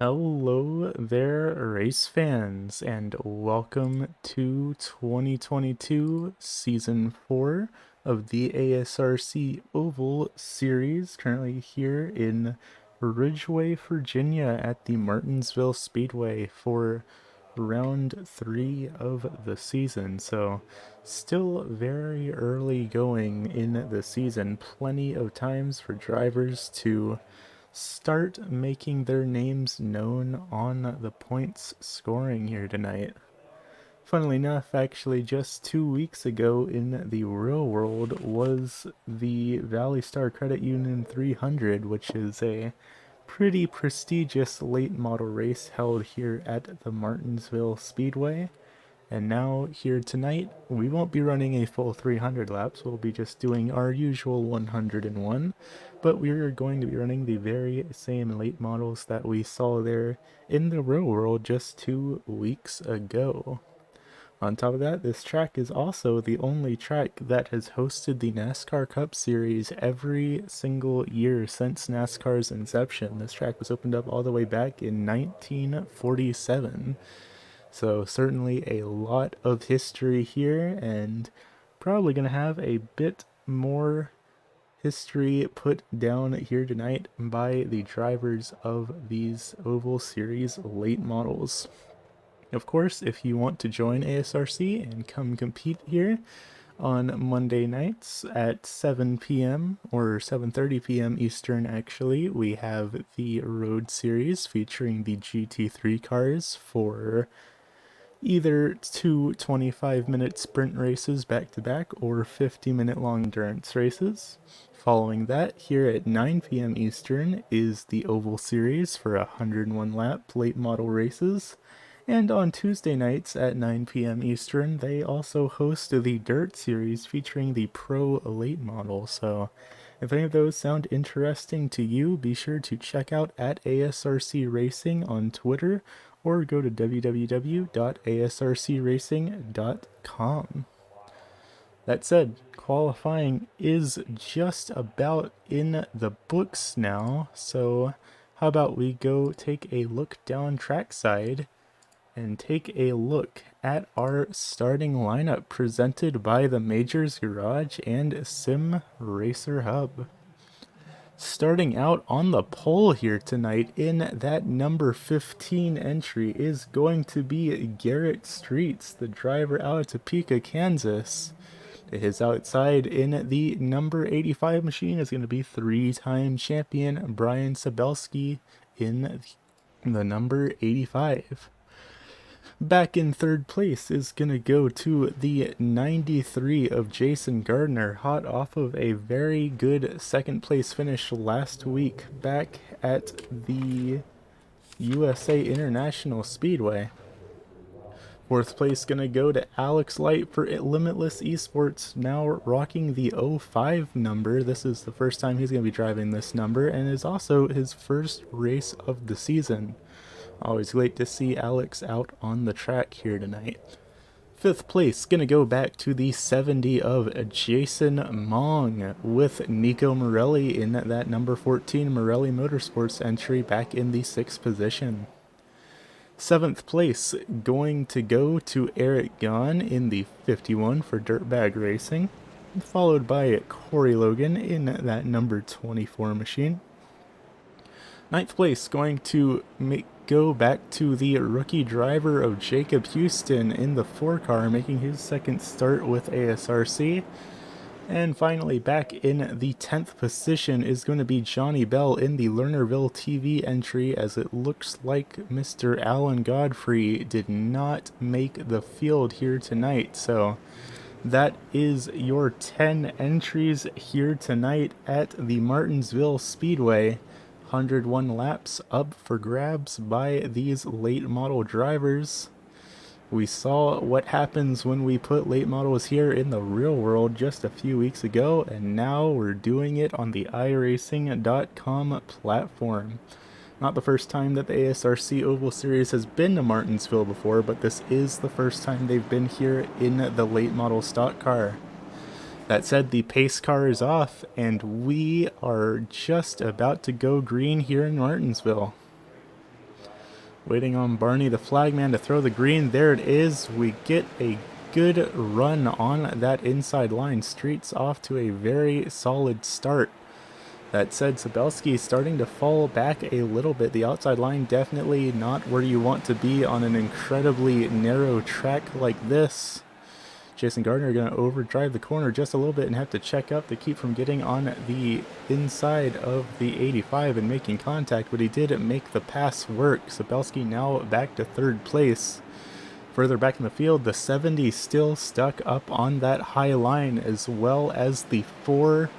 Hello there, race fans, and welcome to 2022 Season 4 of the ASRC Oval Series, currently here in Ridgeway, Virginia at the Martinsville Speedway for round 3 of the season. So, still very early going in the season, plenty of times for drivers to start making their names known on the points scoring here tonight. Funnily enough, actually, just 2 weeks ago in the real world was the Valley Star Credit Union 300, which is a pretty prestigious late model race held here at the Martinsville Speedway. And now, here tonight, we won't be running a full 300 laps, we'll be just doing our usual 101, but we're going to be running the very same late models that we saw there in the real world just 2 weeks ago. On top of that, this track is also the only track that has hosted the NASCAR Cup Series every single year since NASCAR's inception. This track was opened up all the way back in 1947. So certainly a lot of history here, and probably going to have a bit more history put down here tonight by the drivers of these Oval Series late models. Of course, if you want to join ASRC and come compete here on Monday nights at 7 p.m. or 7:30 p.m. Eastern, actually, we have the Road Series featuring the GT3 cars for either two 25-minute sprint races back to back or 50-minute long endurance races. Following that, here at 9 p.m. Eastern is the Oval Series for 101 lap late model races. And on Tuesday nights at 9 p.m. Eastern, they also host the Dirt Series featuring the Pro Late Model. So if any of those sound interesting to you, be sure to check out at ASRC Racing on Twitter or go to www.asrcracing.com. That said, qualifying is just about in the books now, so how about we go take a look down trackside and take a look at our starting lineup presented by the Majors Garage and Sim Racer Hub. Starting out on the pole here tonight in that number 15 entry is going to be Garrett Streets, the driver out of Topeka, Kansas. His outside in the number 85 machine is going to be three-time champion Brian Sabelski in the number 85. Back in third place is going to go to the 93 of Jason Gardner, hot off of a very good second place finish last week back at the USA International Speedway. Fourth place going to go to Alex Light for Limitless Esports, now rocking the 05 number. This is the first time he's going to be driving this number, and is also his first race of the season. Always great to see Alex out on the track here tonight. Fifth place, gonna go back to the 70 of Jason Mong with Nico Morelli in that number 14 Morelli Motorsports entry back in the 6th position. Seventh place, going to go to Eric Gahn in the 51 for Dirtbag Racing, followed by Corey Logan in that number 24 machine. Ninth place, going to go back to the rookie driver of Jacob Houston in the 4 car, making his second start with ASRC. And finally, back in the 10th position is going to be Johnny Bell in the Lernerville TV entry, as it looks like Mr. Alan Godfrey did not make the field here tonight. So that is your 10 entries here tonight at the Martinsville Speedway. 101 laps up for grabs by these late model drivers. We saw what happens when we put late models here in the real world just a few weeks ago, and now we're doing it on the iRacing.com platform. Not the first time that the ASRC Oval Series has been to Martinsville before, but this is the first time they've been here in the late model stock car. That said, the pace car is off, and we are just about to go green here in Martinsville. Waiting on Barney, the flagman, to throw the green. There it is. We get a good run on that inside line. Street's off to a very solid start. That said, Sabelski is starting to fall back a little bit. The outside line definitely not where you want to be on an incredibly narrow track like this. Jason Gardner going to overdrive the corner just a little bit and have to check up to keep from getting on the inside of the 85 and making contact, but he did make the pass work. Sabelski now back to third place. Further back in the field, the 70 still stuck up on that high line, as well as the 4.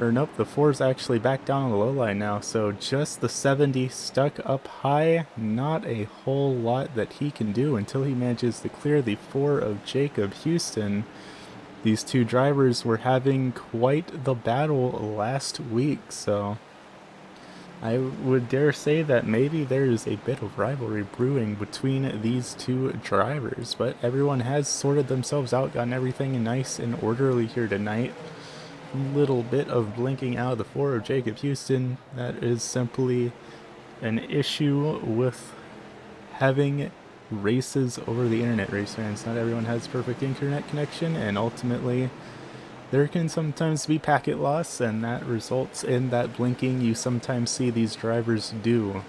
Or nope, the 4's actually back down on the low line now, so just the 70 stuck up high. Not a whole lot that he can do until he manages to clear the 4 of Jacob Houston. These two drivers were having quite the battle last week, so I would dare say that maybe there's a bit of rivalry brewing between these two drivers, but everyone has sorted themselves out, gotten everything nice and orderly here tonight. Little bit of blinking out of the 4 of Jacob Houston. That is simply an issue with having races over the internet, race fans. Not everyone has perfect internet connection, and ultimately there can sometimes be packet loss, and that results in that blinking you sometimes see these drivers do.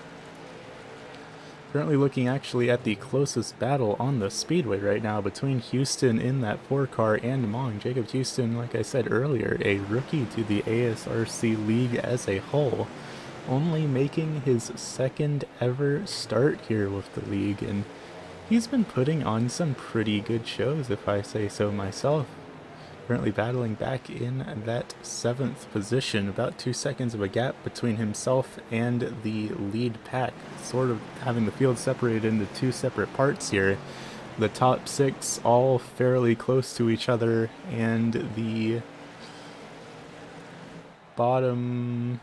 Currently looking actually at the closest battle on the speedway right now between Houston in that 4 car and Mong. Jacob Houston, like I said earlier, a rookie to the ASRC league as a whole, only making his second ever start here with the league, and he's been putting on some pretty good shows, if I say so myself. Currently battling back in that 7th position, about 2 seconds of a gap between himself and the lead pack, sort of having the field separated into 2 separate parts here. The top 6 all fairly close to each other, and the bottom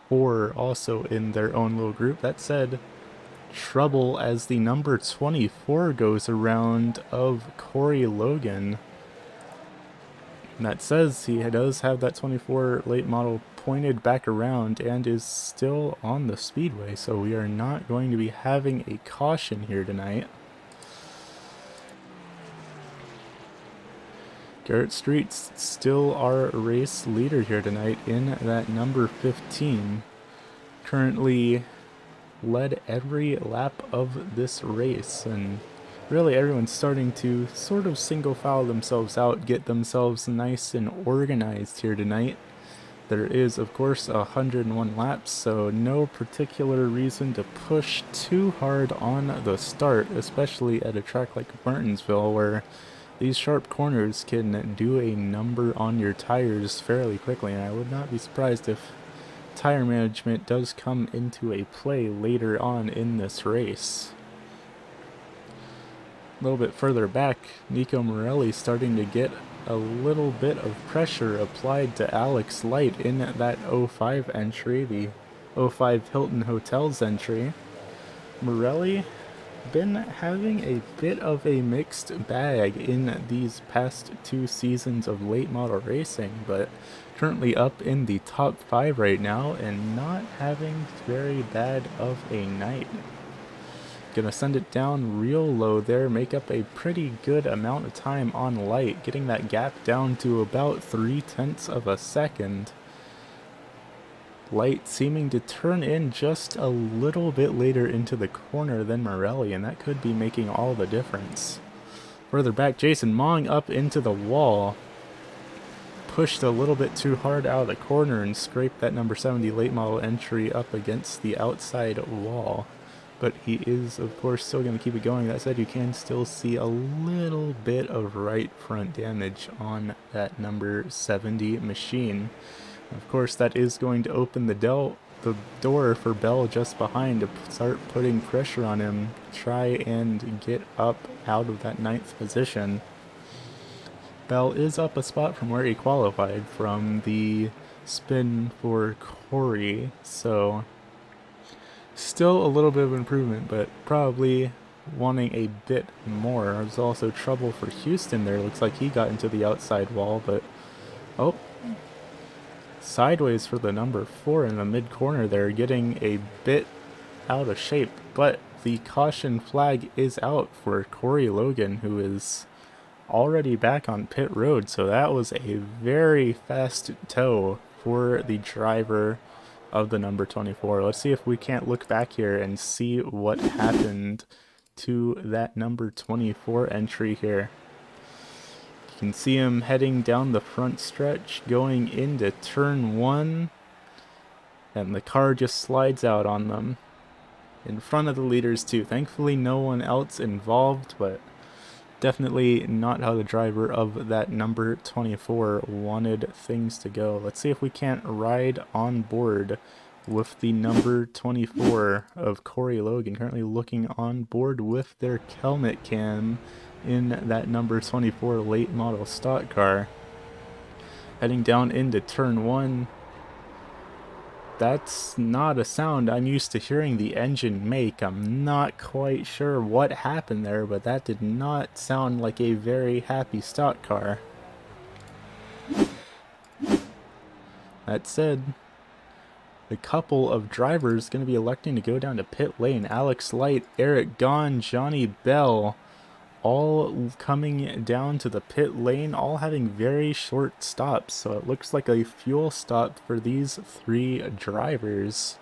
4 also in their own little group. That said, trouble as the number 24 goes around of Corey Logan. That says he does have that 24 late model pointed back around and is still on the speedway, so we are not going to be having a caution here tonight. Garrett Street's still our race leader here tonight in that number 15. Currently led every lap of this race, and really everyone's starting to sort of single file themselves out, get themselves nice and organized here tonight. There is, of course, 101 laps, so no particular reason to push too hard on the start, especially at a track like Martinsville, where these sharp corners can do a number on your tires fairly quickly, and I would not be surprised if tire management does come into a play later on in this race. A little bit further back, Nico Morelli starting to get a little bit of pressure applied to Alex Light in that 05 entry, the 05 Hilton Hotels entry. Morelli been having a bit of a mixed bag in these past 2 seasons of late model racing, but currently up in the top 5 right now and not having very bad of a night. Gonna send it down real low there, make up a pretty good amount of time on Light, getting that gap down to about 0.3 of a second. Light seeming to turn in just a little bit later into the corner than Morelli, and that could be making all the difference. Further back, Jason Mong up into the wall. Pushed a little bit too hard out of the corner and scraped that number 70 late model entry up against the outside wall. But he is, of course, still going to keep it going. That said, you can still see a little bit of right front damage on that number 70 machine. Of course, that is going to open the door for Bell just behind to start putting pressure on him, try and get up out of that 9th position. Bell is up a spot from where he qualified from the spin for Corey, so still a little bit of improvement, but probably wanting a bit more. There's also trouble for Houston there. Looks like he got into the outside wall, but oh, sideways for the number 4 in the mid corner there, getting a bit out of shape, but the caution flag is out for Corey Logan, who is already back on pit road. So that was a very fast tow for the driver of the number 24. Let's see if we can't look back here and see what happened to that number 24 entry here. You can see him heading down the front stretch, going into turn 1, and the car just slides out on them in front of the leaders too. Thankfully no one else involved, but definitely not how the driver of that number 24 wanted things to go. Let's see if we can't ride on board with the number 24 of Corey Logan, currently looking on board with their helmet cam in that number 24 late model stock car. Heading down into turn 1. That's not a sound I'm used to hearing the engine make. I'm not quite sure what happened there, but that did not sound like a very happy stock car. That said, the couple of drivers going to be electing to go down to pit lane. Alex Light, Eric Gahn, Johnny Bell, all coming down to the pit lane, all having very short stops. So it looks like a fuel stop for these 3 drivers.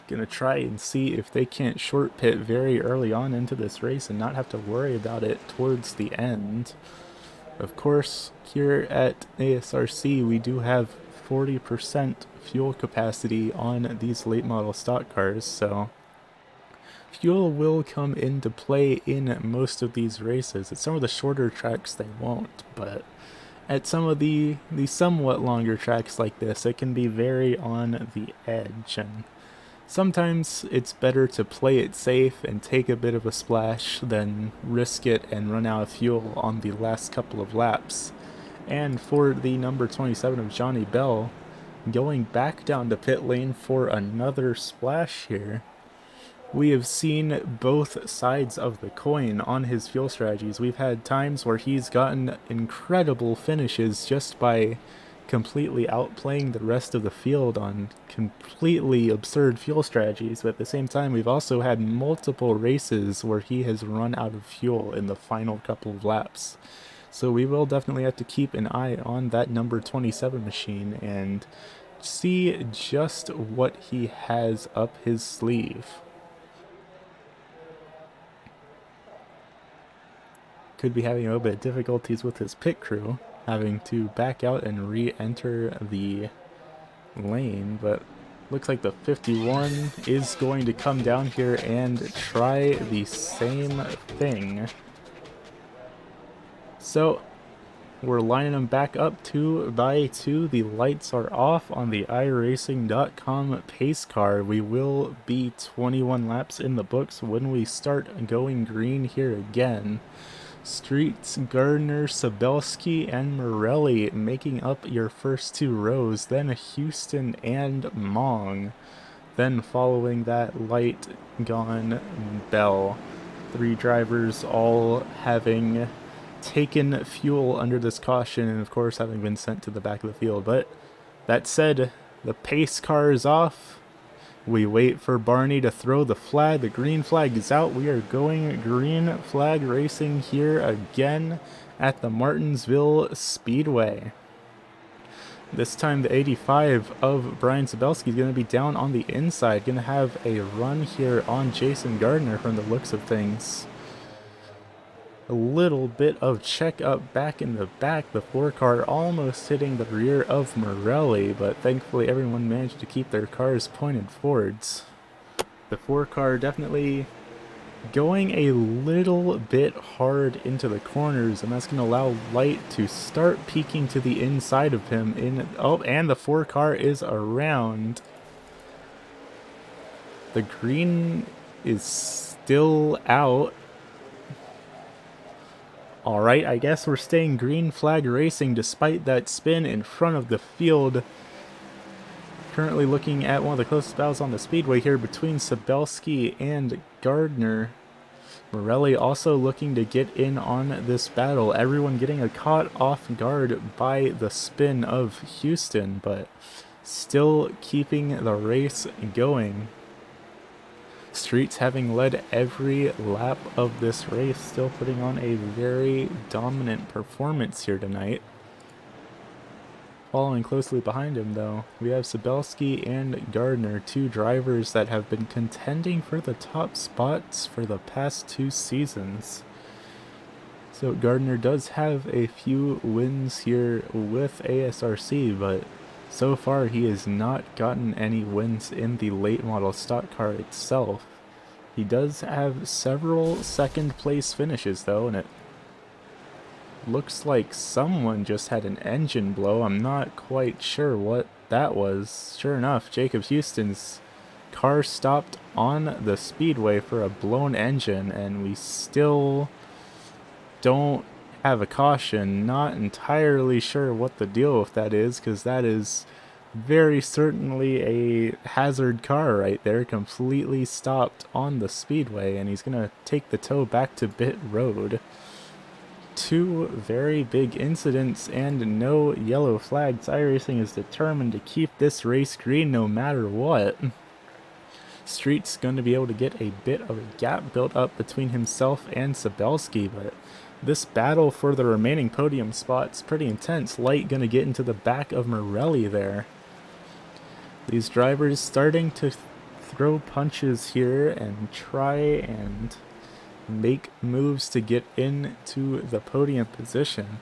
Gonna try and see if they can't short pit very early on into this race and not have to worry about it towards the end. Of course, here at ASRC we do have 40% fuel capacity on these late model stock cars, so fuel will come into play in most of these races. At some of the shorter tracks they won't, but at some of the somewhat longer tracks like this, it can be very on the edge, and sometimes it's better to play it safe and take a bit of a splash than risk it and run out of fuel on the last couple of laps. And for the number 27 of Johnny Bell, going back down to pit lane for another splash here. We have seen both sides of the coin on his fuel strategies. We've had times where he's gotten incredible finishes just by completely outplaying the rest of the field on completely absurd fuel strategies, but at the same time we've also had multiple races where he has run out of fuel in the final couple of laps. So we will definitely have to keep an eye on that number 27 machine and see just what he has up his sleeve. Could be having a little bit of difficulties with his pit crew, having to back out and re-enter the lane, but looks like the 51 is going to come down here and try the same thing. So we're lining them back up 2 by 2. The lights are off on the iRacing.com pace car. We will be 21 laps in the books when we start going green here again. Streets, Gardner, Sabelski, and Morelli making up your first 2 rows, then Houston and Mong. Then following that, Light, Gahn, Bell. 3 drivers all having taken fuel under this caution and of course having been sent to the back of the field. But that said, the pace car is off. We wait for Barney to throw the flag. The green flag is out. We are going green flag racing here again at the Martinsville Speedway. This time the 85 of Brian Sabelski is going to be down on the inside. Going to have a run here on Jason Gardner from the looks of things. A little bit of check up back in the back. The 4 car almost hitting the rear of Morelli, but thankfully everyone managed to keep their cars pointed forwards. The 4 car definitely going a little bit hard into the corners, and that's going to allow Light to start peeking to the inside of him. And the 4 car is around. The green is still out. Alright, I guess we're staying green flag racing despite that spin in front of the field. Currently looking at one of the closest battles on the speedway here between Sabelski and Gardner. Morelli also looking to get in on this battle. Everyone getting caught off guard by the spin of Houston, but still keeping the race going. Streets, having led every lap of this race, still putting on a very dominant performance here tonight. Following closely behind him, though, we have Sabelski and Gardner, two drivers that have been contending for the top spots for the past 2 seasons. So Gardner does have a few wins here with ASRC, but so far he has not gotten any wins in the late model stock car itself. He does have several second place finishes though, and it looks like someone just had an engine blow. I'm not quite sure what that was. Sure enough, Jacob Houston's car stopped on the speedway for a blown engine, and we still don't have a caution. Not entirely sure what the deal with that is, because that is very certainly a hazard car right there, completely stopped on the speedway, and he's gonna take the tow back to pit road. 2 very big incidents and no yellow flags. iRacing is determined to keep this race green no matter what. Street's going to be able to get a bit of a gap built up between himself and Sabelski, but this battle for the remaining podium spot's pretty intense. Light going to get into the back of Morelli there. These drivers starting to throw punches here and try and make moves to get into the podium position.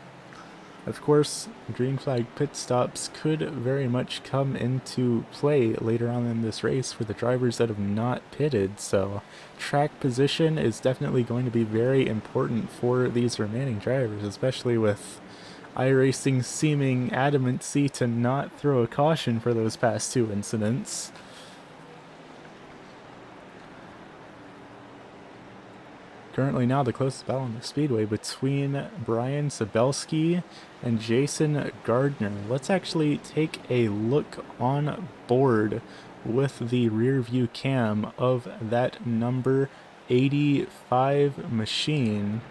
Of course, green flag pit stops could very much come into play later on in this race for the drivers that have not pitted, so track position is definitely going to be very important for these remaining drivers, especially with iRacing's seeming adamancy to not throw a caution for those past 2 incidents. Currently now the closest battle on the speedway between Brian Sabelski and Jason Gardner. Let's actually take a look on board with the rear view cam of that number 85 machine.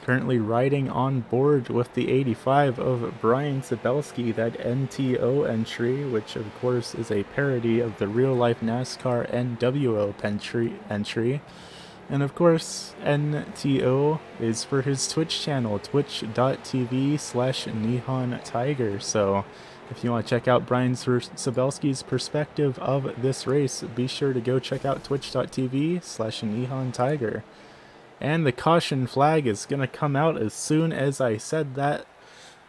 Currently riding on board with the 85 of Brian Sabelski, that NTO entry, which of course is a parody of the real-life NASCAR NWO entry. And of course, NTO is for his Twitch channel, twitch.tv/Nihon Tiger. So if you want to check out Brian Sabelski's perspective of this race, be sure to go check out twitch.tv/Nihon Tiger. And the caution flag is going to come out as soon as I said that.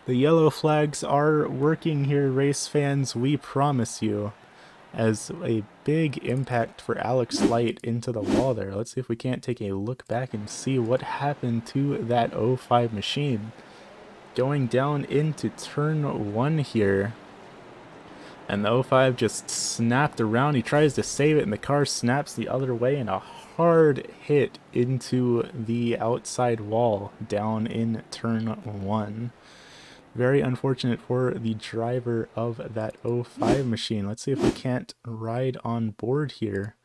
The yellow flags are working here, race fans, we promise you. As a big impact for Alex Light into the wall there. Let's see if we can't take a look back and see what happened to that 05 machine. Going down into turn 1 here. And the 05 just snapped around. He tries to save it and the car snaps the other way, and a hard hit into the outside wall down in turn 1. Very unfortunate for the driver of that 05 machine. Let's see if we can't ride on board here.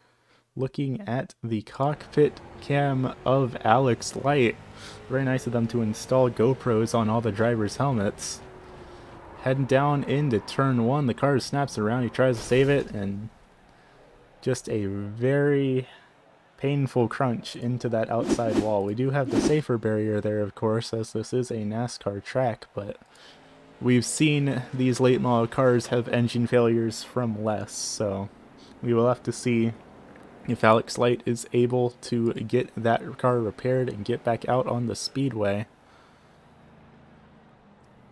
Looking at the cockpit cam of Alex Light. Very nice of them to install GoPros on all the drivers' helmets. Heading down into turn 1. The car snaps around. He tries to save it, and just a very painful crunch into that outside wall. We do have the safer barrier there, of course, as this is a NASCAR track, but we've seen these late model cars have engine failures from less, so we will have to see if Alex Light is able to get that car repaired and get back out on the speedway.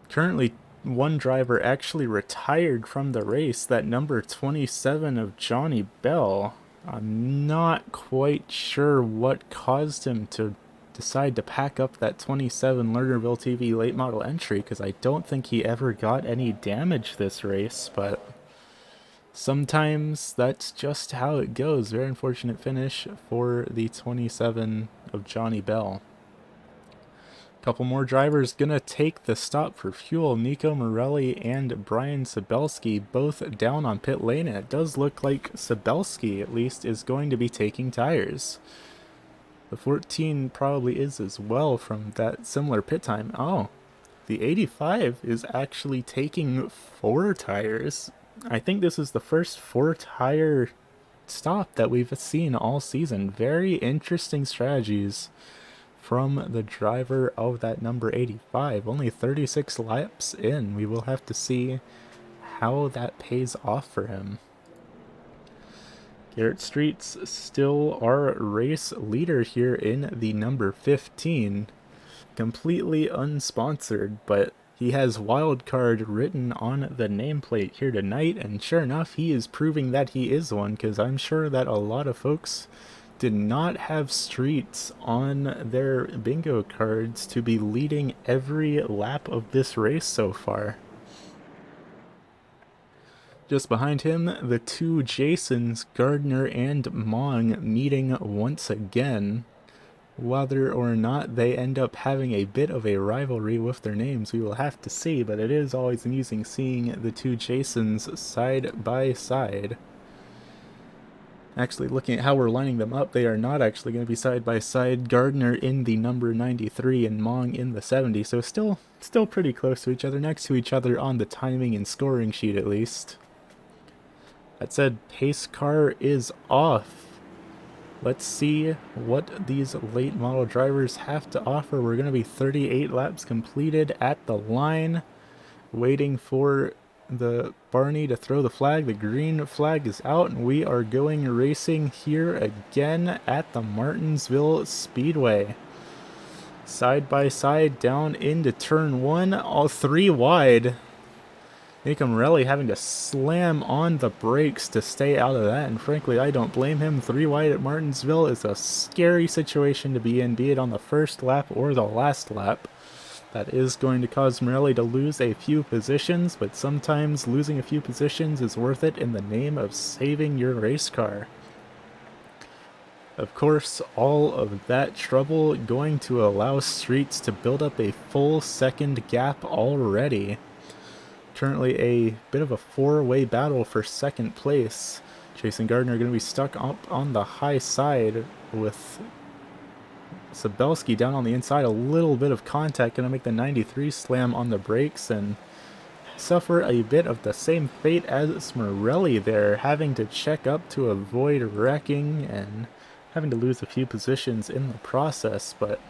Currently, one driver actually retired from the race, that number 27 of Johnny Bell. I'm not quite sure what caused him to decide to pack up that 27 Lernerville TV late model entry, because I don't think he ever got any damage this race, but sometimes that's just how it goes. Very unfortunate finish for the 27 of Johnny Bell. Couple more drivers gonna take the stop for fuel. Nico Morelli and Brian Sabelski both down on pit lane, and it does look like Sabelski at least is going to be taking tires. The 14 probably is as well from that similar pit time. Oh, the 85 is actually taking 4 tires. I think this is the first 4-tire stop that we've seen all season. Very interesting strategies from the driver of that number 85. Only 36 laps in. We will have to see how that pays off for him. Garrett Streets still our race leader here in the number 15. Completely unsponsored, but he has wildcard written on the nameplate here tonight, and sure enough, he is proving that he is one, because I'm sure that a lot of folks did not have Streets on their bingo cards to be leading every lap of this race so far. Just behind him, the two Jasons, Gardner and Mong, meeting once again. Whether or not they end up having a bit of a rivalry with their names, we will have to see, but it is always amusing seeing the two Jasons side by side. Actually, looking at how we're lining them up, they are not actually going to be side by side. Gardner in the number 93 and Mong in the 70, so still pretty close to each other, next to each other on the timing and scoring sheet at least. That said, pace car is off. Let's see what these late model drivers have to offer. We're going to be 38 laps completed at the line, waiting for the Barney to throw the flag. The green flag is out, and we are going racing here again at the Martinsville Speedway. Side by side down into turn one, all three wide. Nico Morelli having to slam on the brakes to stay out of that, and frankly, I don't blame him. 3 wide at Martinsville is a scary situation to be in, be it on the first lap or the last lap. That is going to cause Morelli to lose a few positions, but sometimes losing a few positions is worth it in the name of saving your race car. Of course, all of that trouble going to allow Streets to build up a full second gap already. Currently a bit of a 4-way battle for second place. Chase and Gardner are going to be stuck up on the high side with Sabelski down on the inside. A little bit of contact going to make the 93 slam on the brakes and suffer a bit of the same fate as Morelli there, having to check up to avoid wrecking and having to lose a few positions in the process. But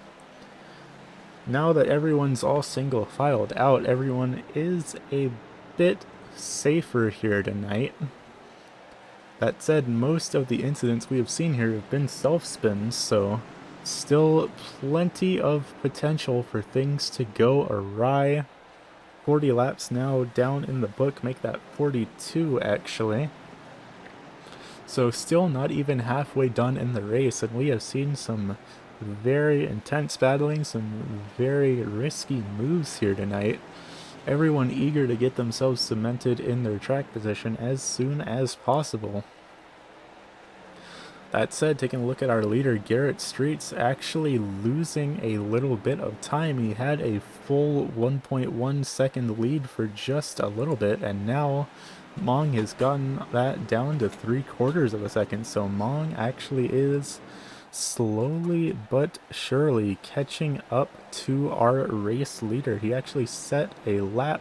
now that everyone's all single filed out, everyone is a bit safer here tonight. That said, most of the incidents we have seen here have been self-spins, so still plenty of potential for things to go awry. 40 laps now down in the book, make that 42 actually. So still not even halfway done in the race, and we have seen some very intense battling, some very risky moves here tonight. Everyone eager to get themselves cemented in their track position as soon as possible. That said, taking a look at our leader, Garrett Streets, actually losing a little bit of time. He had a full 1.1 second lead for just a little bit, and now Mong has gotten that down to 3/4 of a second. So Mong actually is slowly but surely catching up to our race leader. He actually set a lap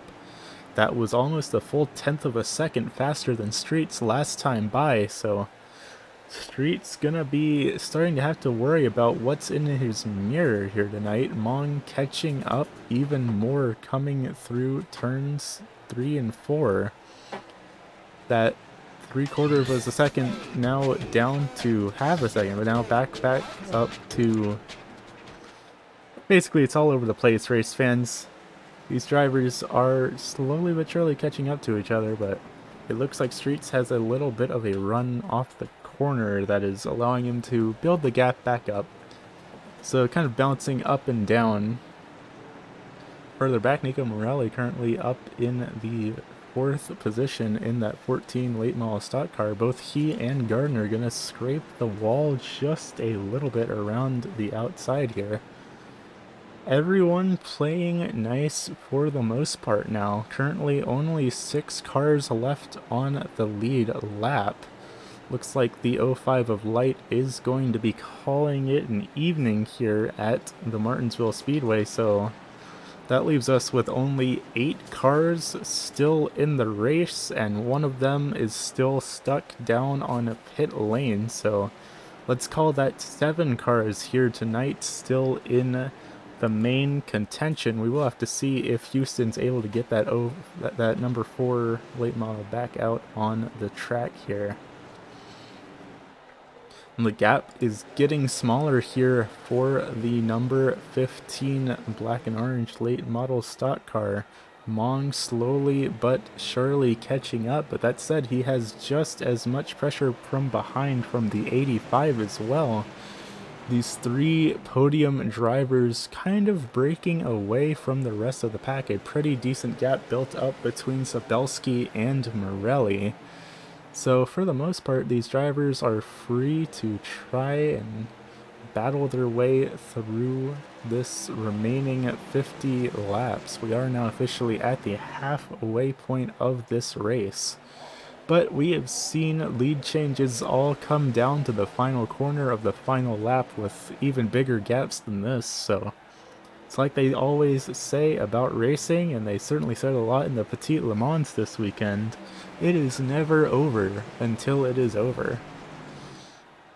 that was almost a full 1/10 of a second faster than Streets last time by, so Streets gonna be starting to have to worry about what's in his mirror here tonight. Mong catching up even more, coming through turns 3 and 4. That 3/4 of a second now down to half a second, but now back up to... Basically, it's all over the place, race fans. These drivers are slowly but surely catching up to each other, but it looks like Streets has a little bit of a run off the corner that is allowing him to build the gap back up. So kind of bouncing up and down. Further back, Nico Morelli currently up in the 4th position in that 14 late model stock car. Both he and Gardner are going to scrape the wall just a little bit around the outside here. Everyone playing nice for the most part now. Currently only 6 cars left on the lead lap. Looks like the 05 of Light is going to be calling it an evening here at the Martinsville Speedway, so That leaves us with only 8 cars still in the race, and one of them is still stuck down on a pit lane, so let's call that 7 cars here tonight still in the main contention. We will have to see if Houston's able to get that number 4 late model back out on the track here. And the gap is getting smaller here for the number 15 black and orange late model stock car. Mong slowly but surely catching up, but that said, he has just as much pressure from behind from the 85 as well. These 3 podium drivers kind of breaking away from the rest of the pack. A pretty decent gap built up between Sabelski and Morelli. So for the most part, these drivers are free to try and battle their way through this remaining 50 laps. We are now officially at the halfway point of this race. But we have seen lead changes all come down to the final corner of the final lap with even bigger gaps than this, so it's like they always say about racing, and they certainly said a lot in the Petit Le Mans this weekend. It is never over until it is over.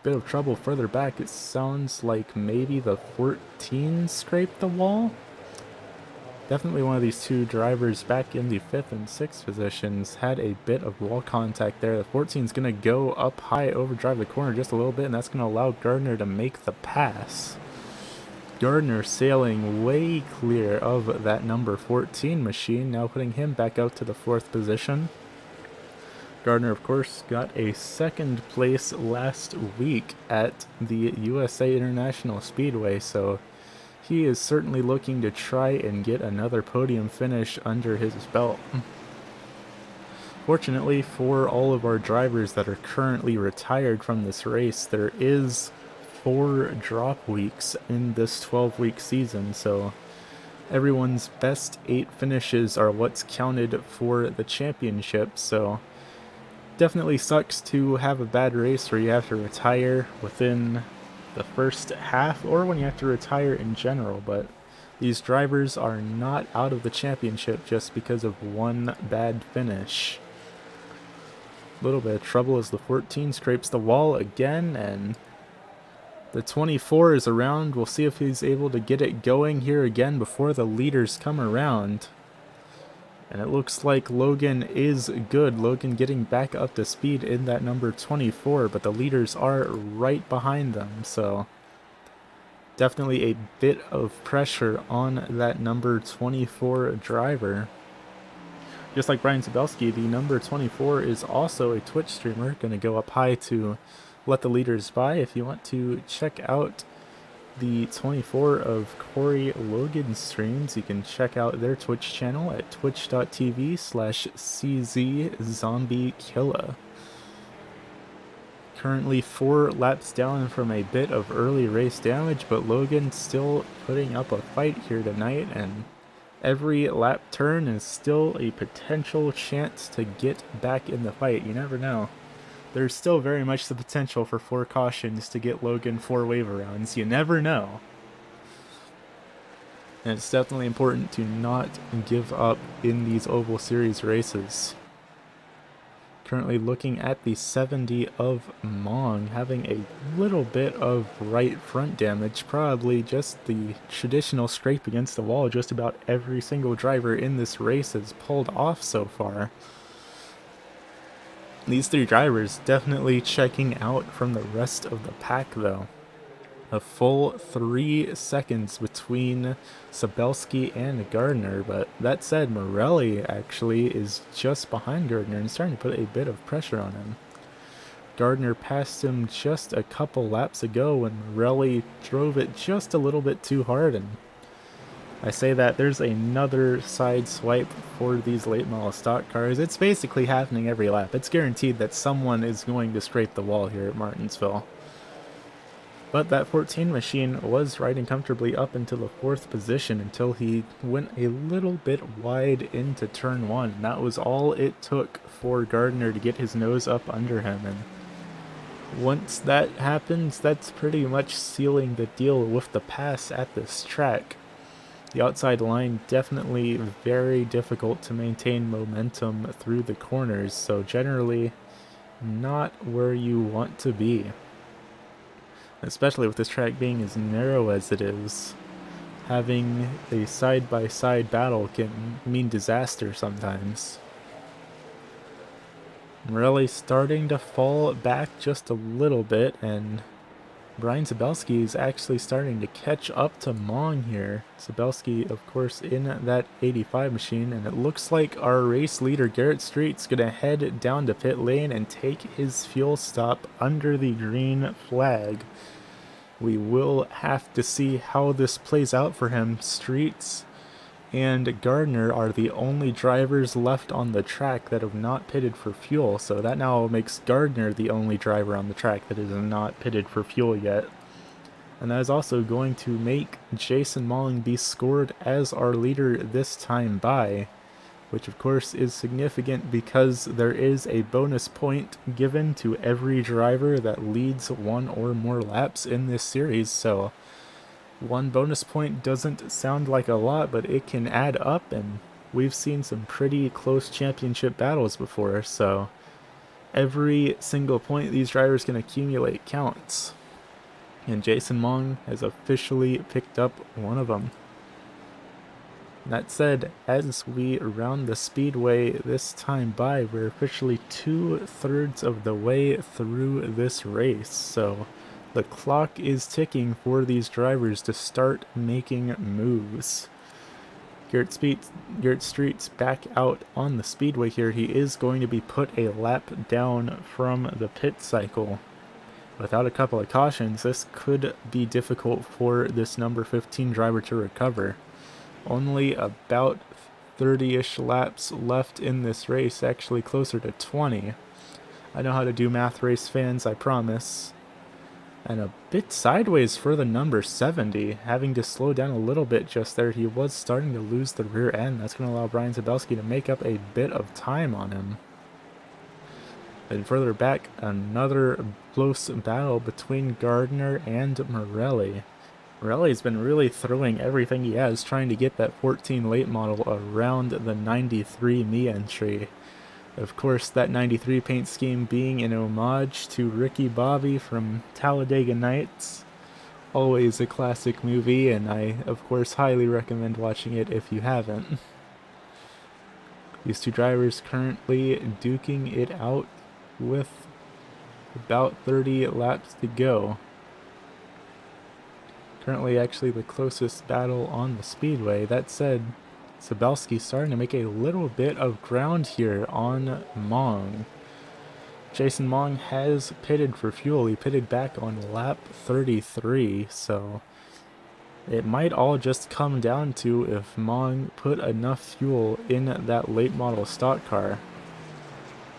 Bit of trouble further back. It sounds like maybe the 14 scraped the wall. Definitely one of these 2 drivers back in the 5th and 6th positions had a bit of wall contact there. The 14 is going to go up high, overdrive the corner just a little bit, and that's going to allow Gardner to make the pass. Gardner sailing way clear of that number 14 machine, now putting him back out to the 4th position. Gardner, of course, got a 2nd place last week at the USA International Speedway, so he is certainly looking to try and get another podium finish under his belt. Fortunately for all of our drivers that are currently retired from this race, there is 4 drop weeks in this 12-week season, so everyone's best 8 finishes are what's counted for the championship. So definitely sucks to have a bad race where you have to retire within the first half, or when you have to retire in general, but these drivers are not out of the championship just because of one bad finish. A little bit of trouble as the 14 scrapes the wall again, and the 24 is around. We'll see if he's able to get it going here again before the leaders come around. And it looks like Logan is good. Logan getting back up to speed in that number 24, but the leaders are right behind them, so definitely a bit of pressure on that number 24 driver. Just like Brian Sabelski, the number 24 is also a Twitch streamer. Going to go up high to let the leaders by. If you want to check out the 24 of Corey Logan streams, you can check out their Twitch channel at twitch.tv/CZZombiekilla. Currently 4 laps down from a bit of early race damage, but Logan still putting up a fight here tonight, and every lap turn is still a potential chance to get back in the fight. You never know. There's still very much the potential for 4 cautions to get Logan 4 wave rounds. You never know. And it's definitely important to not give up in these Oval Series races. Currently looking at the 70 of Mong, having a little bit of right front damage, probably just the traditional scrape against the wall just about every single driver in this race has pulled off so far. These 3 drivers definitely checking out from the rest of the pack though. A full 3 seconds between Sabelski and Gardner, but that said, Morelli actually is just behind Gardner and starting to put a bit of pressure on him. Gardner passed him just a couple laps ago when Morelli drove it just a little bit too hard, and I say that there's another side swipe for these late model stock cars. It's basically happening every lap. It's guaranteed that someone is going to scrape the wall here at Martinsville. But that 14 machine was riding comfortably up into the 4th position until he went a little bit wide into turn 1. And that was all it took for Gardner to get his nose up under him. And once that happens, that's pretty much sealing the deal with the pass at this track. The outside line definitely very difficult to maintain momentum through the corners, so generally not where you want to be. Especially with this track being as narrow as it is, having a side-by-side battle can mean disaster sometimes. Really starting to fall back just a little bit, and Brian Sabelski is actually starting to catch up to Mong here. Sabelski, of course, in that 85 machine, and it looks like our race leader, Garrett Street's going to head down to pit lane and take his fuel stop under the green flag. We will have to see how this plays out for him. Streets and Gardner are the only drivers left on the track that have not pitted for fuel, so that now makes Gardner the only driver on the track that is not pitted for fuel yet. And that is also going to make Jason Molling be scored as our leader this time by, which of course is significant because there is a bonus point given to every driver that leads one or more laps in this series, so one bonus point doesn't sound like a lot, but it can add up, and we've seen some pretty close championship battles before, so every single point these drivers can accumulate counts. And Jason Mong has officially picked up one of them. That said, as we round the speedway this time by, we're officially 2/3 of the way through this race, so the clock is ticking for these drivers to start making moves. Garrett Street's back out on the speedway here. He is going to be put a lap down from the pit cycle. Without a couple of cautions, this could be difficult for this number 15 driver to recover. Only about 30-ish laps left in this race, actually closer to 20. I know how to do math, race fans, I promise. And a bit sideways for the number 70, having to slow down a little bit just there. He was starting to lose the rear end. That's going to allow Brian Zabelski to make up a bit of time on him. And further back, another close battle between Gardner and Morelli. Morelli's been really throwing everything he has, trying to get that 14 late model around the 93 me entry. Of course, that 93 paint scheme being an homage to Ricky Bobby from Talladega Nights. Always a classic movie, and I, of course, highly recommend watching it if you haven't. These two drivers currently duking it out with about 30 laps to go. Currently, actually, the closest battle on the speedway. That said, Sabelski's starting to make a little bit of ground here on Mong. Jason Mong has pitted for fuel. He pitted back on lap 33, so it might all just come down to if Mong put enough fuel in that late model stock car.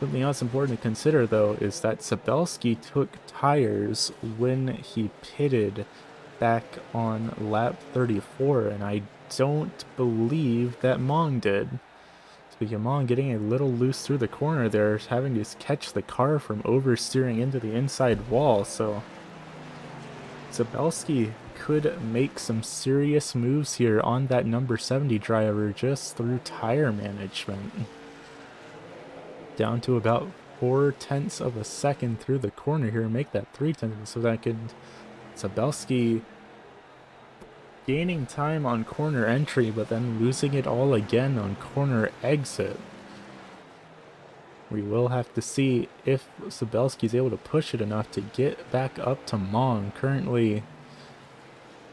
Something else important to consider, though, is that Sabelski took tires when he pitted back on lap 34, and I don't believe that Mong did. Speaking of Mong getting a little loose through the corner there, having to catch the car from oversteering into the inside wall, so Zabelski could make some serious moves here on that number 70 driver just through tire management. Down to about 4/10 of a second through the corner here, make that 3/10 of a second. Zabelski gaining time on corner entry, but then losing it all again on corner exit. We will have to see if Sabelski's able to push it enough to get back up to Mong. Currently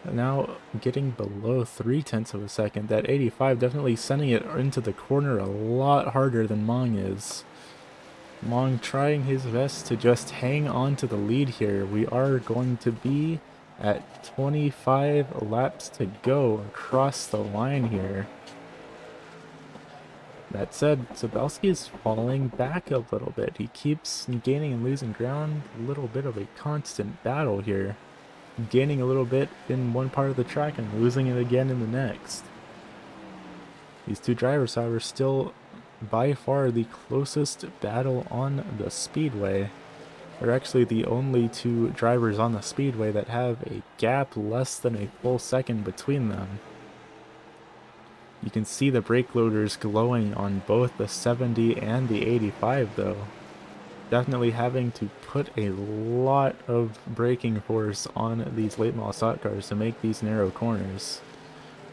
now getting below 3/10 of a second. That 85 definitely sending it into the corner a lot harder than Mong is. Mong trying his best to just hang on to the lead here. We are going to be at 25 laps to go across the line here. That said, Zabelski is falling back a little bit. He keeps gaining and losing ground. A little bit of a constant battle here. Gaining a little bit in one part of the track and losing it again in the next. These two drivers, however, still by far the closest battle on the speedway. They're actually the only two drivers on the speedway that have a gap less than a full second between them. You can see the brake loaders glowing on both the 70 and the 85 though. Definitely having to put a lot of braking force on these late model stock cars to make these narrow corners.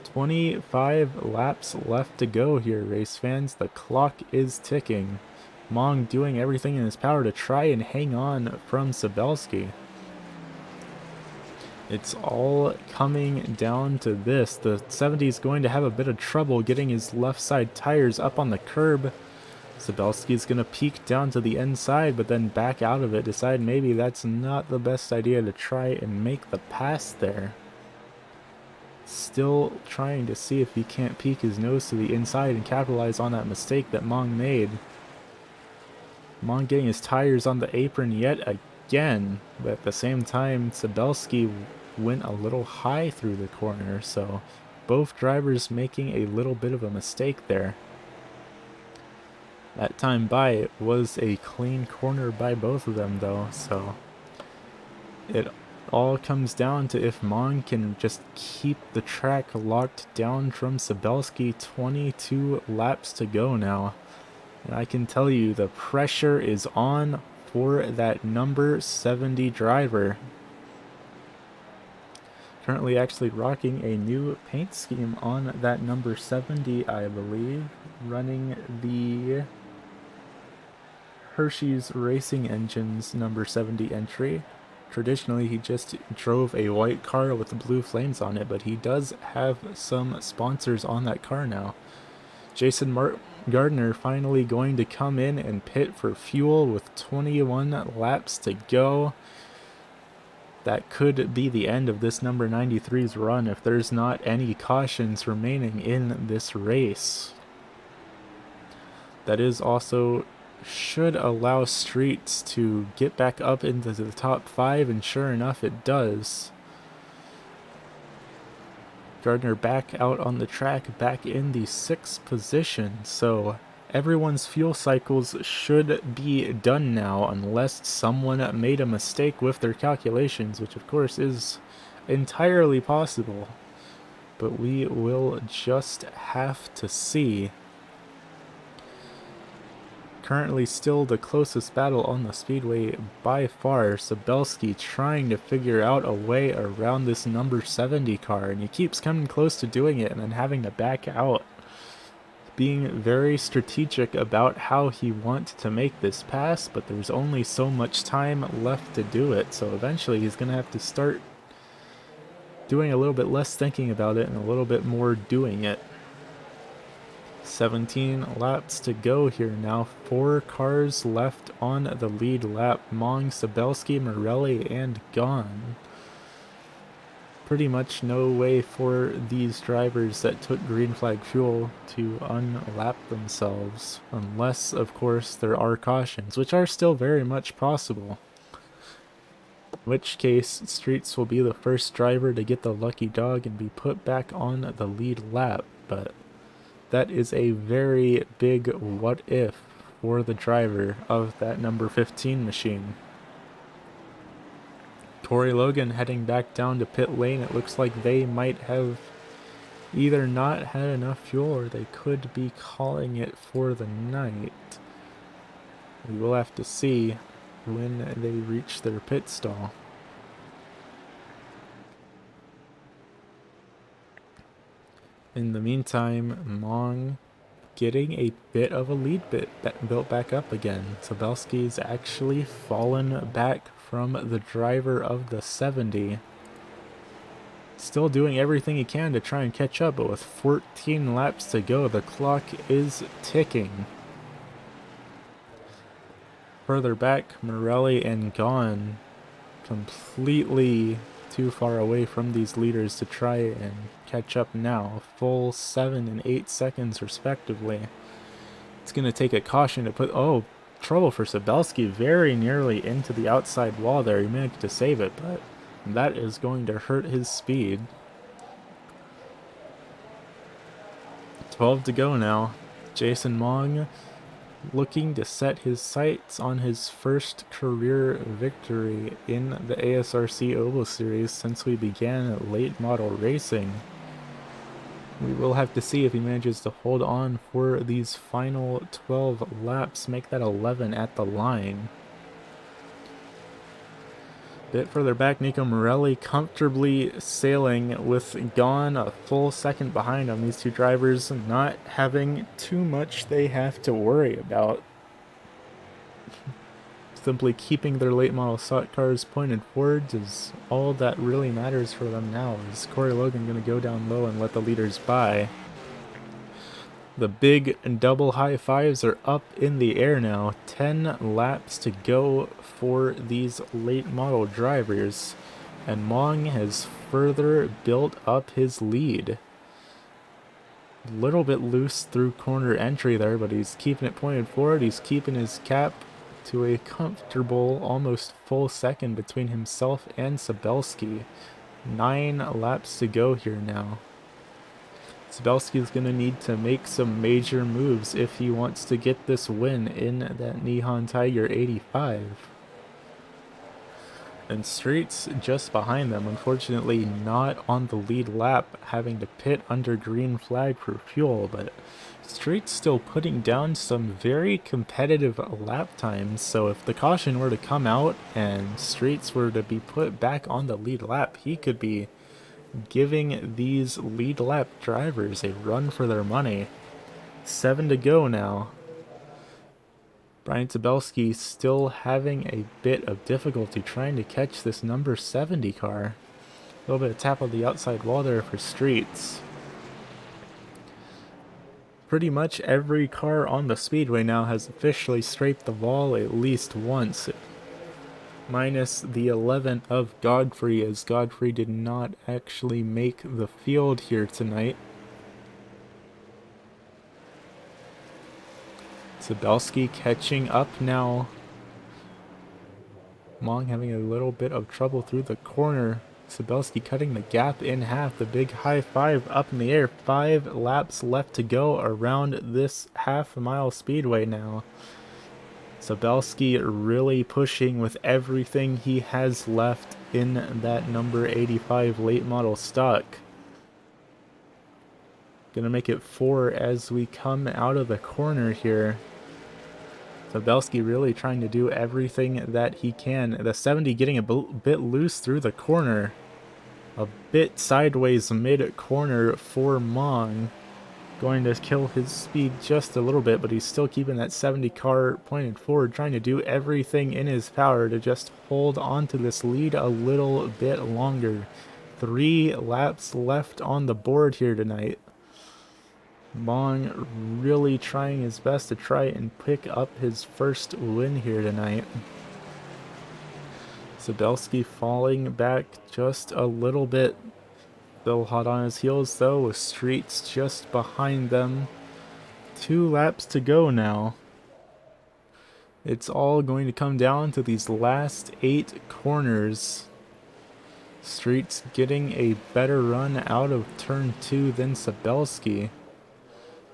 25 laps left to go here, race fans. The clock is ticking. Mong doing everything in his power to try and hang on from Sabelski. It's all coming down to this. The 70 is going to have a bit of trouble getting his left side tires up on the curb. Sabelski's going to peek down to the inside, but then back out of it, decide maybe that's not the best idea to try and make the pass there. Still trying to see if he can't peek his nose to the inside and capitalize on that mistake that Mong made. Mong getting his tires on the apron yet again, but at the same time, Sabelski went a little high through the corner, so both drivers making a little bit of a mistake there. That time by was a clean corner by both of them though, so it all comes down to if Mong can just keep the track locked down from Sabelski. 22 laps to go now. And I can tell you the pressure is on for that number 70 driver. Currently actually rocking a new paint scheme on that number 70, I believe. Running the Hershey's Racing Engines number 70 entry. Traditionally, he just drove a white car with blue flames on it, but he does have some sponsors on that car now. Jason Gardner finally going to come in and pit for fuel with 21 laps to go. That could be the end of this number 93's run if there's not any cautions remaining in this race. That is also should allow Streets to get back up into the top 5, and sure enough it does. Gardner back out on the track, back in the 6th position, so everyone's fuel cycles should be done now unless someone made a mistake with their calculations, which of course is entirely possible, but we will just have to see. Currently still the closest battle on the speedway by far. Sabelski trying to figure out a way around this number 70 car, and he keeps coming close to doing it and then having to back out. Being very strategic about how he wants to make this pass, but there's only so much time left to do it, so eventually he's going to have to start doing a little bit less thinking about it and a little bit more doing it. 17 laps to go here now. 4 cars left on the lead lap. Mong, Sabelski, Morelli, and Gone. Pretty much no way for these drivers that took green flag fuel to unlap themselves. Unless, of course, there are cautions, which are still very much possible. In which case, Streets will be the first driver to get the lucky dog and be put back on the lead lap, but that is a very big what if for the driver of that number 15 machine. Corey Logan heading back down to pit lane. It looks like they might have either not had enough fuel or they could be calling it for the night. We will have to see when they reach their pit stall. In the meantime, Mong getting a bit of a lead built back up again. Sabelski's actually fallen back from the driver of the 70. Still doing everything he can to try and catch up, but with 14 laps to go, the clock is ticking. Further back, Morelli and Gone completely too far away from these leaders to try and catch up now. Full 7 and 8 seconds respectively. It's going to take a caution to put... Oh, trouble for Sabelski, very nearly into the outside wall there. He managed to save it, but that is going to hurt his speed. 12 to go now. Jason Mong looking to set his sights on his first career victory in the ASRC Oval Series since we began late model racing. We will have to see if he manages to hold on for these final 12 laps, make that 11 at the line. Bit further back, Nico Morelli comfortably sailing with Gone a full second behind him. These two drivers not having too much they have to worry about. Simply keeping their late model stock cars pointed forwards is all that really matters for them now. Is Corey Logan going to go down low and let the leaders by? The big double high fives are up in the air now. 10 laps to go for these late model drivers. And Mong has further built up his lead. A little bit loose through corner entry there, but he's keeping it pointed forward. He's keeping his cap to a comfortable, almost full second between himself and Sabelski. 9 laps to go here now. Sabelski's going to need to make some major moves if he wants to get this win in that Nihon Tiger 85. And Street's just behind them, unfortunately not on the lead lap, having to pit under green flag for fuel, but Street's still putting down some very competitive lap times, so if the caution were to come out and Street's were to be put back on the lead lap, he could be giving these lead lap drivers a run for their money. 7 to go now. Brian Sabelski still having a bit of difficulty trying to catch this number 70 car. A little bit of tap on the outside wall there for Streets. Pretty much every car on the speedway now has officially scraped the wall at least once. Minus the 11 of Godfrey, as Godfrey did not actually make the field here tonight. Sabelski catching up now. Mong having a little bit of trouble through the corner. Sabelski cutting the gap in half. The big high five up in the air. 5 laps left to go around this half-mile speedway now. Sabelski really pushing with everything he has left in that number 85 late model stock. Gonna make it 4 as we come out of the corner here. Sabelski really trying to do everything that he can. The 70 getting a bit loose through the corner. A bit sideways mid-corner for Mong. Going to kill his speed just a little bit, but he's still keeping that 70 car pointed forward, trying to do everything in his power to just hold on to this lead a little bit longer. 3 laps left on the board here tonight. Mong really trying his best to try and pick up his first win here tonight. Sabelski falling back just a little bit. Still hot on his heels though, with Streets just behind them. 2 laps to go now. It's all going to come down to these last 8 corners. Streets getting a better run out of turn 2 than Sabelski.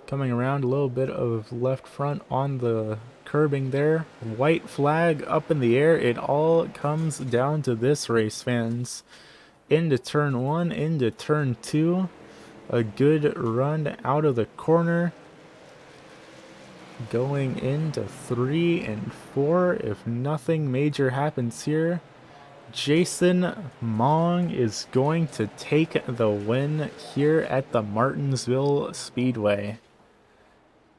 Coming around, a little bit of left front on the curbing there. White flag up in the air. It all comes down to this race, fans. Into turn 1, into turn 2. A good run out of the corner. Going into 3 and 4 if nothing major happens here. Jason Mong is going to take the win here at the Martinsville Speedway.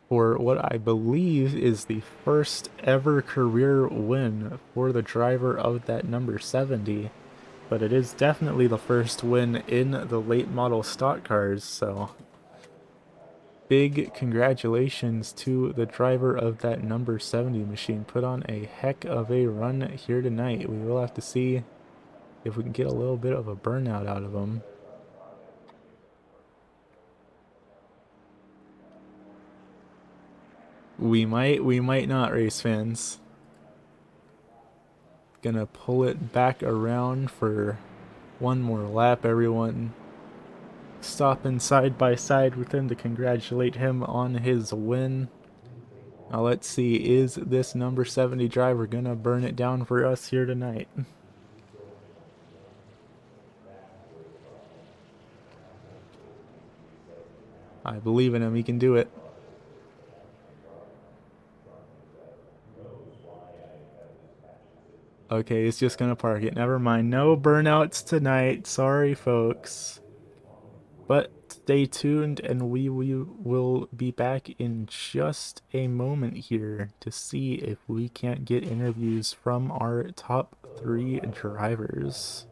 For what I believe is the first ever career win for the driver of that number 70. But it is definitely the first win in the late model stock cars, so big congratulations to the driver of that number 70 machine. Put on a heck of a run here tonight. We will have to see if we can get a little bit of a burnout out of him. We might not, race fans. Gonna pull it back around for one more lap, everyone. Stopping side by side with him to congratulate him on his win. Now let's see, is this number 70 driver gonna burn it down for us here tonight? I believe in him. He can do it. Okay, he's just gonna park it. Never mind. No burnouts tonight. Sorry, folks. But stay tuned, and we will be back in just a moment here to see if we can't get interviews from our top 3 drivers.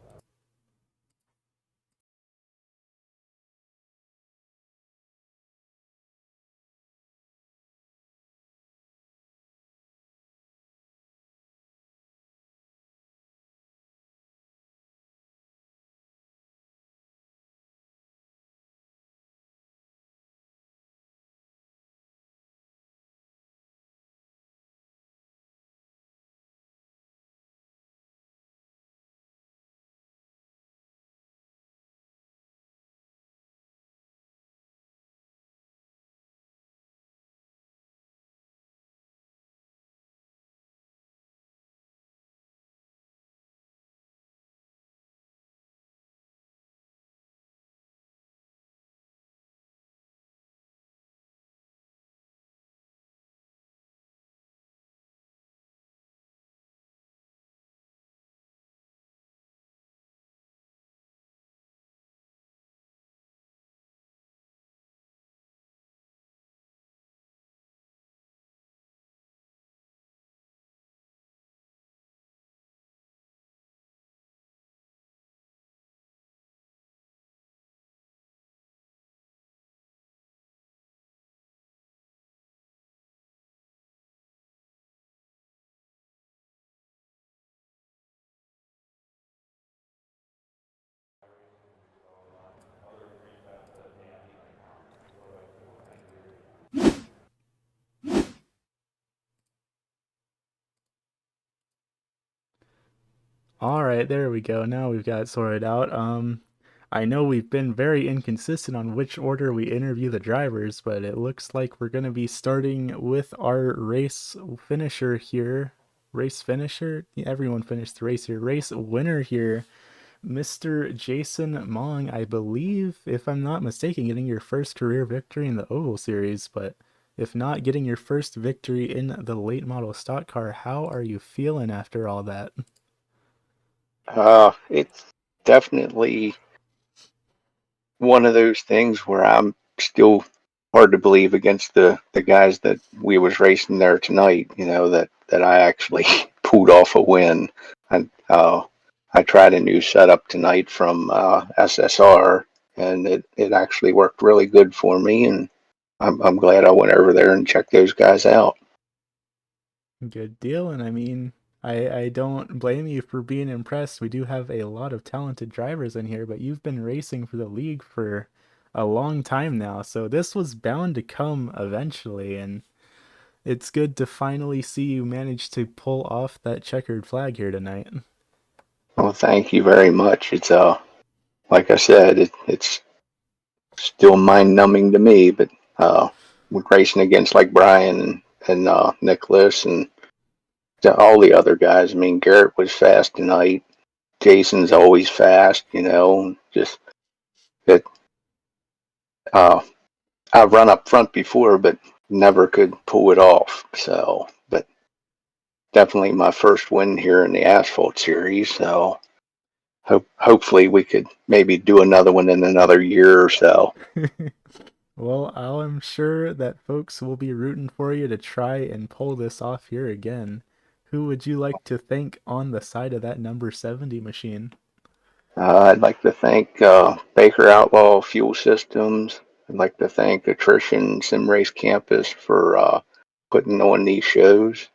All right, there we go. Now we've got it sorted out. I know we've been very inconsistent on which order we interview the drivers, but it looks like we're going to be starting with our race finisher here. Race finisher? Yeah, everyone finished the race here. Race winner here, Mr. Jason Mong, I believe, if I'm not mistaken, getting your first career victory in the Oval Series, but if not, getting your first victory in the late model stock car. How are you feeling after all that? It's definitely one of those things where I'm still hard to believe against the guys that we was racing there tonight. You know that I actually pulled off a win. And I tried a new setup tonight from SSR, and it actually worked really good for me. And I'm glad I went over there and checked those guys out. Good deal, and I mean, I don't blame you for being impressed. We do have a lot of talented drivers in here, but you've been racing for the league for a long time now, so this was bound to come eventually, and it's good to finally see you manage to pull off that checkered flag here tonight. Well, thank you very much. It's like I said, it's still mind numbing to me, but with racing against like Brian and Nicholas and all the other guys. I mean, Garrett was fast tonight. Jason's always fast, you know. Just that uh, I've run up front before, but never could pull it off. So, but definitely my first win here in the asphalt series. So, hopefully we could maybe do another one in another year or so. Well, I'm sure that folks will be rooting for you to try and pull this off here again. Who would you like to thank on the side of that number 70 machine? I'd like to thank Baker Outlaw Fuel Systems. I'd like to thank Attrition Sim Race Campus for putting on these shows.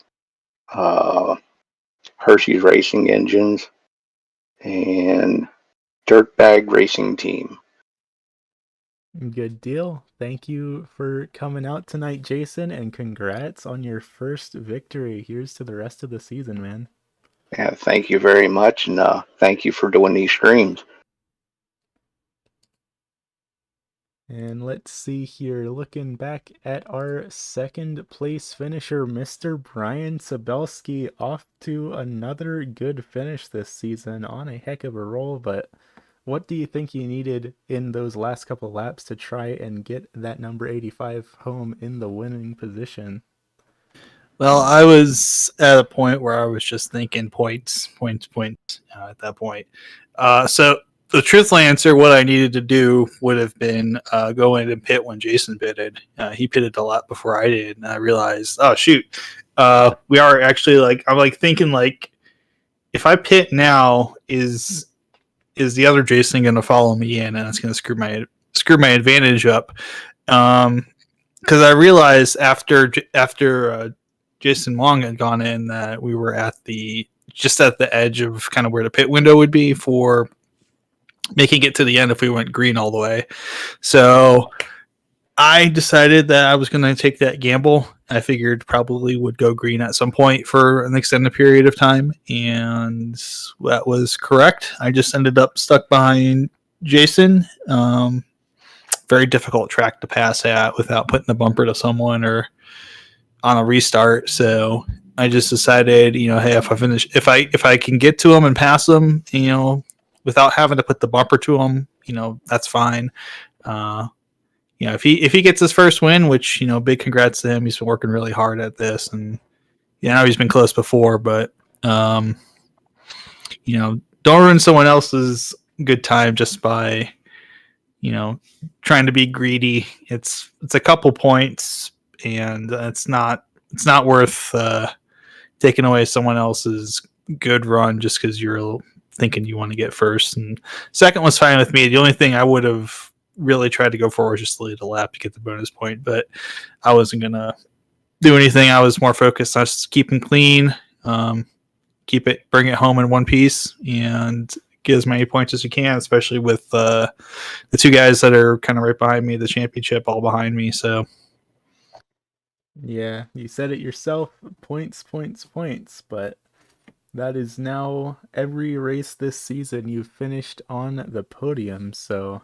Uh, Hershey's Racing Engines and Dirtbag Racing Team. Good deal. Thank you for coming out tonight, Jason, and congrats on your first victory. Here's to the rest of the season, man. Yeah, thank you very much, and thank you for doing these streams. And let's see here, looking back at our second place finisher, Mr. Brian Sabelski, off to another good finish this season, on a heck of a roll, but what do you think you needed in those last couple laps to try and get that number 85 home in the winning position? Well, I was at a point where I was just thinking points, points, points at that point. So the truthful answer, what I needed to do would have been go in and pit when Jason pitted. He pitted a lot before I did, and I realized, oh shoot, we are actually I'm thinking if I pit now, is the other Jason going to follow me in, and it's going to screw my advantage up? Because I realized after Jason Wong had gone in that we were just at the edge of kind of where the pit window would be for making it to the end if we went green all the way. So I decided that I was going to take that gamble. I figured probably would go green at some point for an extended period of time, and that was correct. I just ended up stuck behind Jason. Very difficult track to pass at without putting the bumper to someone or on a restart. So I just decided, hey, if I can get to him and pass him, without having to put the bumper to him, that's fine. If he gets his first win, which, big congrats to him. He's been working really hard at this, and he's been close before, but don't ruin someone else's good time just by, trying to be greedy. It's a couple points, and it's not worth taking away someone else's good run just because you're thinking you want to get first. And second was fine with me. The only thing I would have really tried to go for was just to lead a lap to get the bonus point, but I wasn't gonna do anything. I was more focused on just keeping clean, bring it home in one piece, and get as many points as you can, especially with the two guys that are kind of right behind me, the championship all behind me. So yeah, you said it yourself, points, points, points, but that is now every race this season you've finished on the podium, so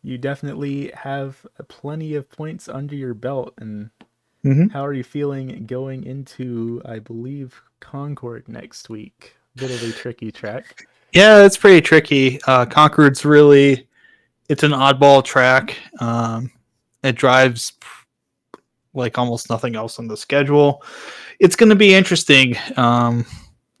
you definitely have plenty of points under your belt. And how are you feeling going into, I believe, Concord next week? Bit of a tricky track. Yeah, it's pretty tricky. Concord's it's an oddball track. It drives like almost nothing else on the schedule. It's going to be interesting.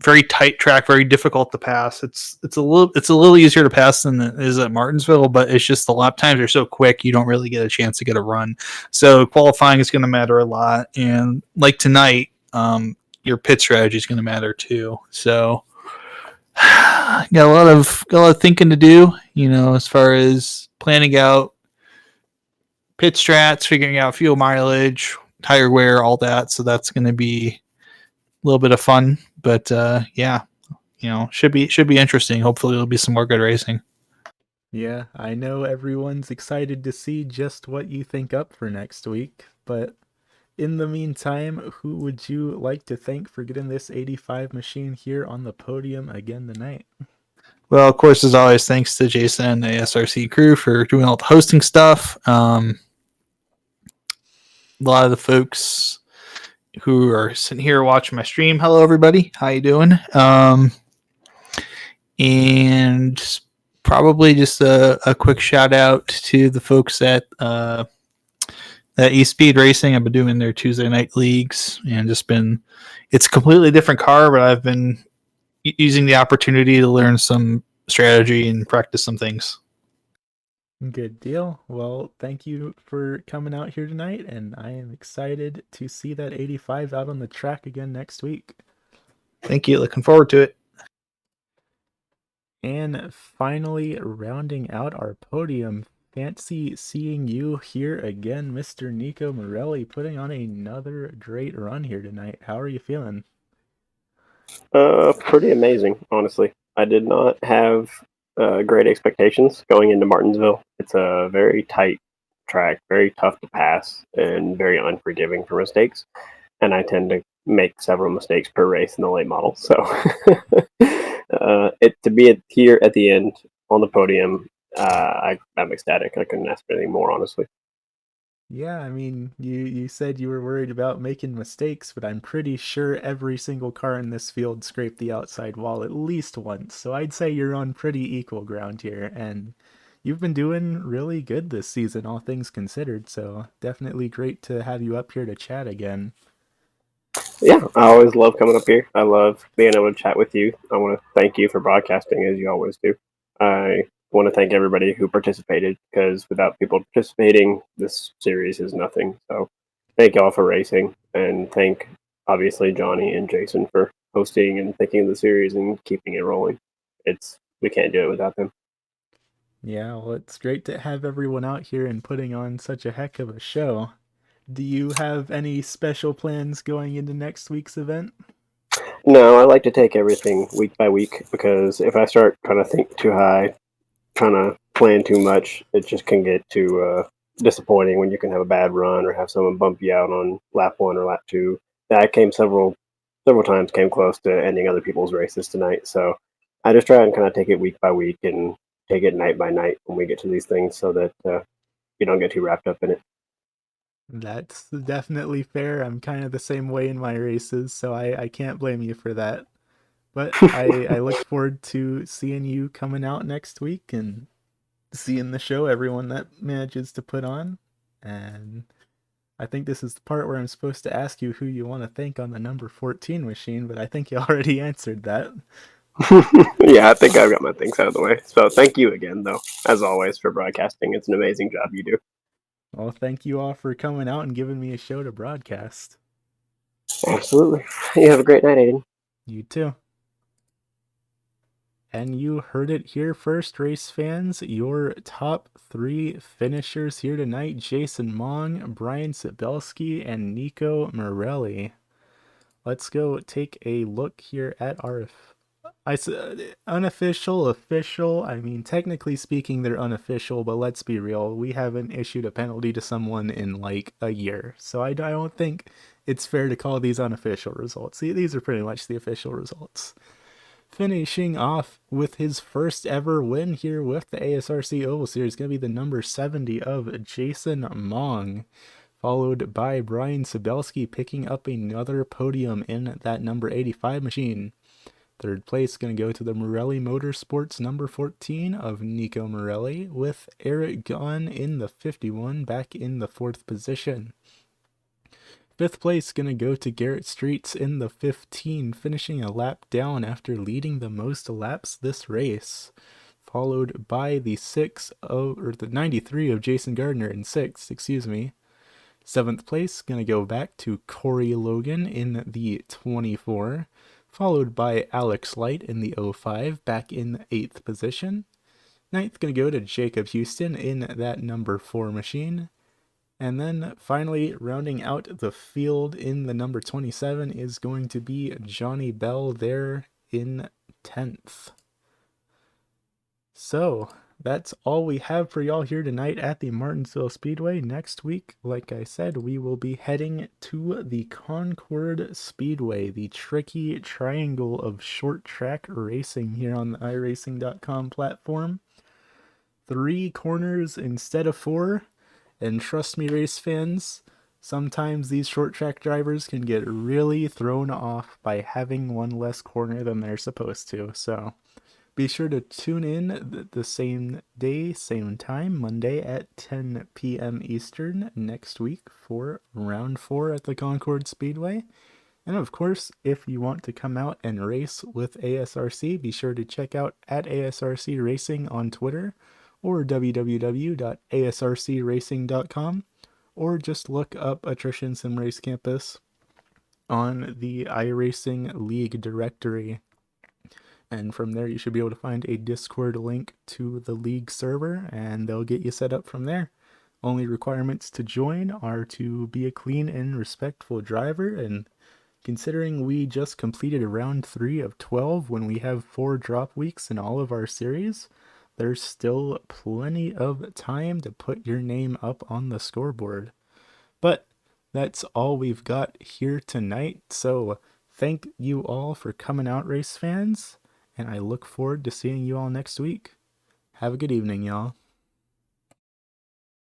Very tight track, very difficult to pass. It's a little easier to pass than it is at Martinsville, but it's just the lap times are so quick you don't really get a chance to get a run. So qualifying is going to matter a lot, and like tonight, your pit strategy is going to matter too. So got a lot of thinking to do, as far as planning out pit strats, figuring out fuel mileage, tire wear, all that. So that's going to be a little bit of fun, but should be interesting. Hopefully there'll be some more good racing. Yeah, I know everyone's excited to see just what you think up for next week, but in the meantime, who would you like to thank for getting this 85 machine here on the podium again tonight? Well, of course, as always, thanks to Jason and the SRC crew for doing all the hosting stuff. A lot of the folks who are sitting here watching my stream, hello everybody, how you doing? And probably just a quick shout out to the folks at eSpeed Racing. I've been doing their Tuesday night leagues, and it's a completely different car, but I've been using the opportunity to learn some strategy and practice some things. Good deal. Well, thank you for coming out here tonight, and I am excited to see that 85 out on the track again next week. Thank you. Looking forward to it. And finally, rounding out our podium, fancy seeing you here again, Mr. Nico Morelli, putting on another great run here tonight. How are you feeling? Pretty amazing, honestly. I did not have great expectations going into Martinsville. It's a very tight track, very tough to pass, and very unforgiving for mistakes. And I tend to make several mistakes per race in the late model. So to be here at the end on the podium, I'm ecstatic. I couldn't ask for anything more, honestly. Yeah, I mean, you said you were worried about making mistakes, but I'm pretty sure every single car in this field scraped the outside wall at least once. So I'd say you're on pretty equal ground here, and you've been doing really good this season, all things considered. So definitely great to have you up here to chat again. Yeah, I always love coming up here. I love being able to chat with you. I want to thank you for broadcasting as you always do. I want to thank everybody who participated because without people participating, this series is nothing. So thank y'all for racing and thank obviously Johnny and Jason for hosting and thinking of the series and keeping it rolling. We can't do it without them. Yeah, well, it's great to have everyone out here and putting on such a heck of a show. Do you have any special plans going into next week's event? No, I like to take everything week by week because if I start trying to think too high, trying to plan too much, it just can get too disappointing when you can have a bad run or have someone bump you out on lap 1 or lap 2. I came several times came close to ending other people's races tonight, so I just try and kind of take it week by week and take it night by night when we get to these things, so that you don't get too wrapped up in it. That's definitely fair. I'm kind of the same way in my races, so I can't blame you for that. But I look forward to seeing you coming out next week and seeing the show, everyone that manages to put on. And I think this is the part where I'm supposed to ask you who you want to thank on the number 14 machine, but I think you already answered that. Yeah, I think I've got my things out of the way. So thank you again, though, as always, for broadcasting. It's an amazing job you do. Well, thank you all for coming out and giving me a show to broadcast. Absolutely. You have a great night, Aiden. You too. And you heard it here first, race fans. Your top 3 finishers here tonight: Jason Mong, Brian Sabelski, and Nico Morelli. Let's go take a look here at our unofficial, official. I mean, technically speaking, they're unofficial, but let's be real. We haven't issued a penalty to someone in like a year. So I don't think it's fair to call these unofficial results. These are pretty much the official results. Finishing off with his first ever win here with the ASRC Oval Series, going to be the number 70 of Jason Mong, followed by Brian Sabelski picking up another podium in that number 85 machine. Third place going to go to the Morelli Motorsports number 14 of Nico Morelli, with Eric Gahn in the 51 back in the 4th position. Fifth place going to go to Garrett Streets in the 15, finishing a lap down after leading the most laps this race, followed by the 93 of Jason Gardner in 6th, excuse me. 7th place going to go back to Corey Logan in the 24, followed by Alex Light in the 05, back in 8th position. 9th going to go to Jacob Houston in that number 4 machine. And then finally, rounding out the field in the number 27 is going to be Johnny Bell there in 10th. So that's all we have for y'all here tonight at the Martinsville Speedway. Next week, like I said, we will be heading to the Concord Speedway, the tricky triangle of short track racing here on the iRacing.com platform. 3 corners instead of 4. And trust me, race fans, sometimes these short track drivers can get really thrown off by having one less corner than they're supposed to. So be sure to tune in the same day, same time, Monday at 10 p.m. Eastern next week for round 4 at the Concord Speedway. And of course, if you want to come out and race with ASRC, be sure to check out at ASRC Racing on Twitter, or www.asrcracing.com, or just look up Attrition Sim Race Campus on the iRacing League directory. And from there, you should be able to find a Discord link to the league server, and they'll get you set up from there. Only requirements to join are to be a clean and respectful driver, and considering we just completed round 3 of 12 when we have 4 drop weeks in all of our series, there's still plenty of time to put your name up on the scoreboard. But that's all we've got here tonight, so thank you all for coming out, race fans, and I look forward to seeing you all next week. Have a good evening, y'all.